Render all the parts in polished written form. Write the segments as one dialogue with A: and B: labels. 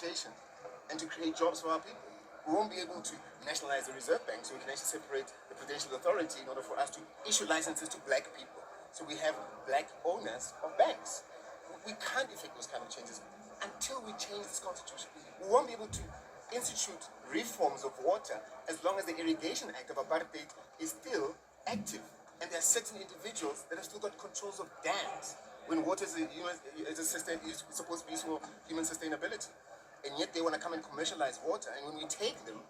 A: appreciation and to create jobs for our people. We won't be able to nationalize the Reserve Bank, so we can actually separate the Prudential Authority in order for us to issue licenses to black people. So we have black owners of banks. We can't effect those kind of changes until we change this constitution. We won't be able to institute reforms of water as long as the Irrigation Act of Apartheid is still active. And there are certain individuals that have still got controls of dams when water is supposed to be used for human sustainability. And yet they want to come and commercialize water. And when we take them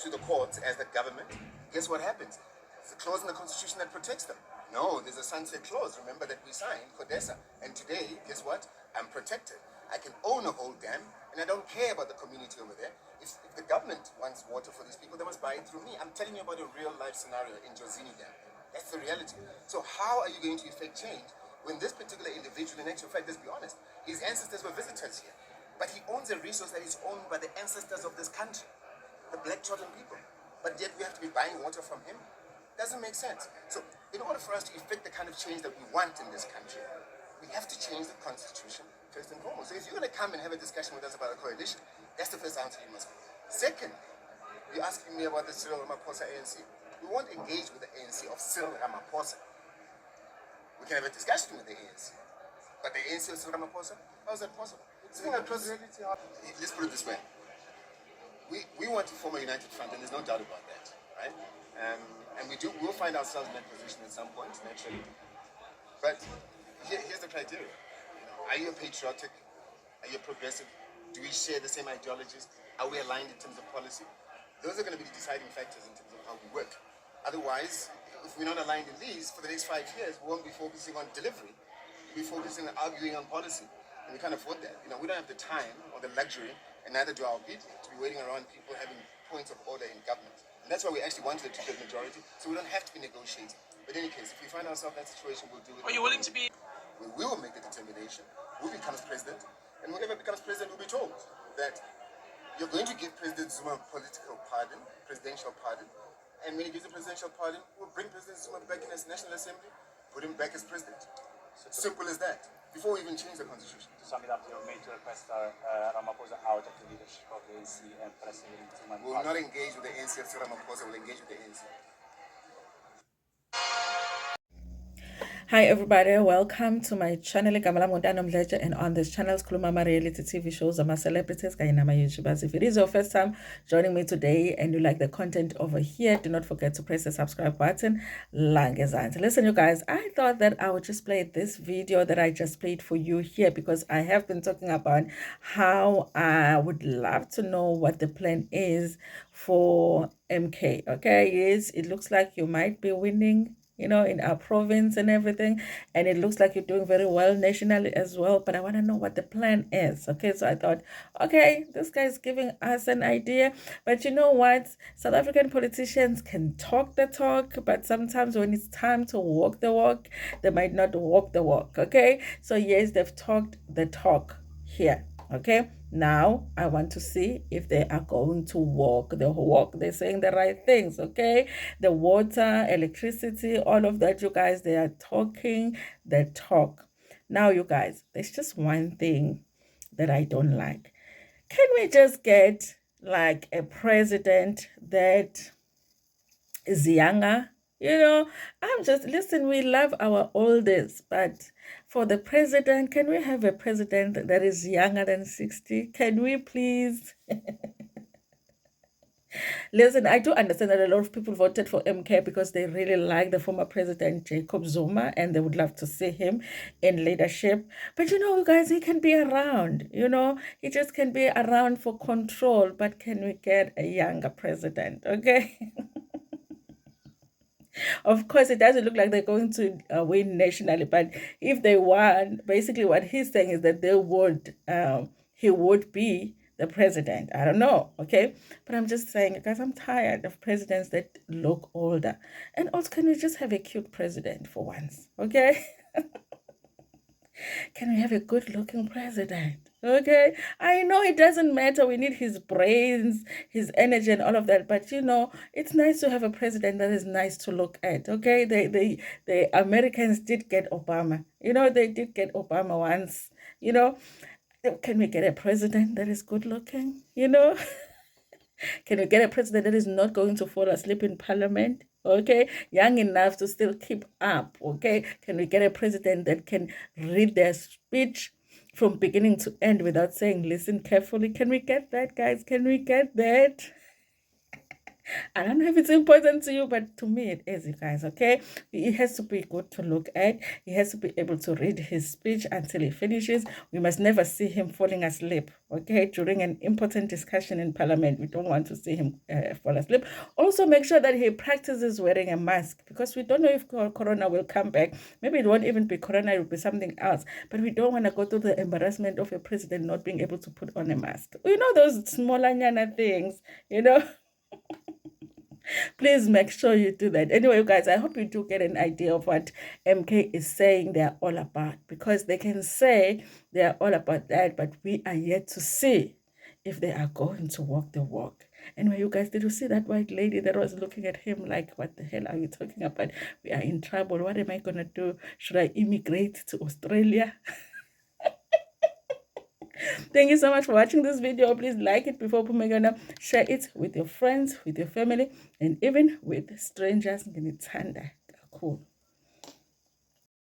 A: to the courts as the government, guess what happens? There's a clause in the Constitution that protects them. No, there's a sunset clause, remember, that we signed, CODESA. And today, guess what? I'm protected. I can own a whole dam, and I don't care about the community over there. If the government wants water for these people, they must buy it through me. I'm telling you about a real-life scenario in Jozini Dam. That's the reality. So how are you going to effect change when this particular individual, in actual fact, let's be honest, his ancestors were visitors here, but he owns a resource that is owned by the ancestors of this country, the black Children people. But yet we have to be buying water from him? Doesn't make sense. So in order for us to effect the kind of change that we want in this country, we have to change the constitution first and foremost. So if you're going to come and have a discussion with us about a coalition, that's the first answer you must give. Second, you're asking me about the Cyril Ramaphosa ANC. We won't engage with the ANC of Cyril Ramaphosa. We can have a discussion with the ANC. But the ANC of Cyril Ramaphosa, how is that possible? Let's put it this way. We want to form a united front, and there's no doubt about that, right? And we'll find ourselves in that position at some point, naturally. But here's the criteria. Are you patriotic? Are you progressive? Do we share the same ideologies? Are we aligned in terms of policy? Those are going to be the deciding factors in terms of how we work. Otherwise, if we're not aligned in these, for the next 5 years, we won't be focusing on delivery. We'll be focusing on arguing on policy. And we can't afford that. We don't have the time or the luxury, and neither do our people, to be waiting around people having points of order in government. And that's why we actually wanted a two-thirds majority, so we don't have to be negotiating. But in any case, if we find ourselves in that situation, we'll do it.
B: Are you willing to be?
A: We will make the determination. Who becomes president? And whoever becomes president will be told that you're going to give President Zuma a presidential pardon. And when he gives a presidential pardon, we'll bring President Zuma back in his National Assembly, put him back as president. Simple as that. Before we even change the constitution.
B: To sum it up, your major request are Ramaphosa out of the leadership of the ANC and President Zuma.
A: We will not engage with the ANC of Ramaphosa, we'll engage with the ANC.
C: Hi everybody, welcome to my channel. Nhlamulo Ndlela, and on this channel sikhuluma reality TV shows, celebrities kanye YouTubers. If it is your first time joining me today and you like the content over here, do not forget to press the subscribe button. Listen you guys, I thought that I would just play this video that I just played for you here because I have been talking about how I would love to know what the plan is for MK. Okay, yes, it looks like you might be winning, in our province and everything, and it looks like you're doing very well nationally as well, but I want to know what the plan is. Okay, so I thought, okay, this guy is giving us an idea, but you know what, South African politicians can talk the talk, but sometimes when it's time to walk the walk, they might not walk the walk. Okay, so yes, they've talked the talk here. Okay, now I want to see if they are going to walk the walk. They're saying the right things. Okay, the water, electricity, all of that, you guys, they are talking the talk. Now you guys, there's just one thing that I don't like. Can we just get like a president that is younger? Listen, we love our oldest, but for the president, can we have a president that is younger than 60? Can we please? Listen, I do understand that a lot of people voted for MK because they really like the former president Jacob Zuma and they would love to see him in leadership. But you guys, he can be around, he just can be around for control. But can we get a younger president? Okay. Of course, it doesn't look like they're going to win nationally, but if they won, basically what he's saying is that he would be the president. I don't know, okay? But I'm just saying, guys, I'm tired of presidents that look older. And also, can we just have a cute president for once, okay? Can we have a good-looking president? Okay, I know it doesn't matter. We need his brains, his energy, and all of that. But it's nice to have a president that is nice to look at. Okay, the Americans did get Obama. They did get Obama once. Can we get a president that is good looking? You know, can we get a president that is not going to fall asleep in parliament? Okay, young enough to still keep up. Okay, can we get a president that can read their speech from beginning to end without saying, listen carefully? Can we get that, guys? Can we get that? I don't know if it's important to you, but to me it is, you guys, okay? He has to be good to look at. He has to be able to read his speech until he finishes. We must never see him falling asleep, okay? During an important discussion in parliament, we don't want to see him fall asleep. Also, make sure that he practices wearing a mask, because we don't know if corona will come back. Maybe it won't even be corona, it will be something else. But we don't want to go through the embarrassment of a president not being able to put on a mask. You know, those smaller things, you know? Please make sure you do that. Anyway, you guys, I hope you do get an idea of what MK is saying they're all about, because they can say they're all about that, but we are yet to see if they are going to walk the walk. Anyway, you guys, did you see that white lady that was looking at him like, what the hell are you talking about? We are in trouble. What am I going to do? Should I immigrate to Australia? Thank you so much for watching this video. Please like it before Pumegana. Share it with your friends, with your family, and even with strangers. Cool.